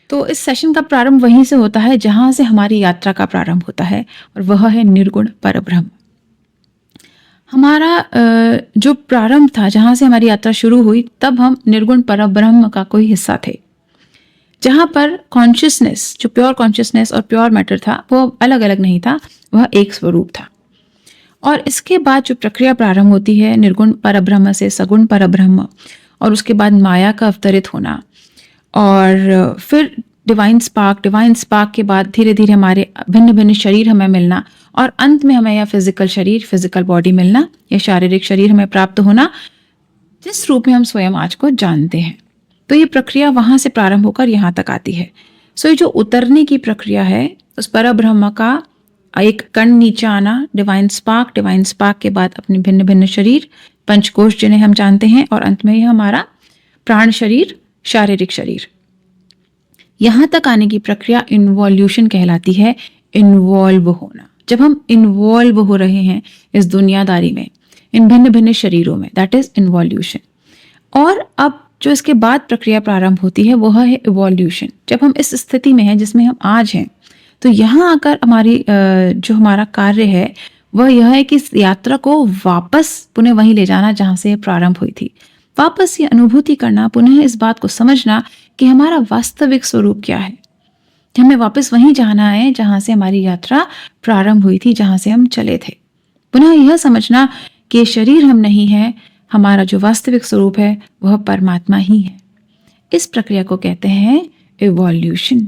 तो इस सेशन का प्रारंभ वहीं से होता है जहाँ से हमारी यात्रा का प्रारंभ होता है, और वह है निर्गुण परब्रह्म। हमारा जो प्रारंभ था, जहाँ से हमारी यात्रा शुरू हुई, तब हम निर्गुण परब्रह्म का कोई हिस्सा थे, जहाँ पर कॉन्शियसनेस, जो प्योर कॉन्शियसनेस और प्योर मैटर था, वो अलग अलग नहीं था, वह एक स्वरूप था। और इसके बाद जो प्रक्रिया प्रारंभ होती है निर्गुण परब्रह्म से सगुण परब्रह्म, और उसके बाद माया का अवतरित होना, और फिर डिवाइन स्पार्क के बाद धीरे धीरे हमारे भिन्न भिन्न शरीर हमें मिलना, और अंत में हमें यह फिजिकल शरीर, फिजिकल बॉडी मिलना, यह शारीरिक शरीर हमें प्राप्त होना, जिस रूप में हम स्वयं आज को जानते हैं। तो ये प्रक्रिया वहां से प्रारंभ होकर यहाँ तक आती है। सो ये जो उतरने की प्रक्रिया है, उस परब्रह्म का एक कण नीचे आना, डिवाइन स्पार्क के बाद अपने भिन्न भिन्न शरीर, पंचकोश जिन्हें हम जानते हैं, और अंत में यह हमारा प्राण शरीर, शारीरिक शरीर। यहाँ तक आने की प्रक्रिया इन्वॉल्यूशन कहलाती है, इन्वॉल्व होना। जब हम इन्वॉल्व हो रहे हैं इस दुनियादारी में, इन भिन्न भिन्न शरीरों में, दैट इज इन्वॉल्यूशन। और अब जो इसके बाद प्रक्रिया प्रारंभ होती है वह है इवोल्यूशन। जब हम इस स्थिति में हैं जिसमें हम आज हैं, तो यहाँ आकर हमारी जो हमारा कार्य है वह यह है कि इस यात्रा को वापस पुनः वहीं ले जाना जहाँ से प्रारंभ हुई थी। वापस ये अनुभूति करना, पुनः इस बात को समझना कि हमारा वास्तविक स्वरूप क्या है। हमें वापस वहीं जाना है जहाँ से हमारी यात्रा प्रारंभ हुई थी, जहाँ से हम चले थे। पुनः यह समझना कि शरीर हम नहीं है, हमारा जो वास्तविक स्वरूप है वह परमात्मा ही है। इस प्रक्रिया को कहते हैं इवोल्यूशन।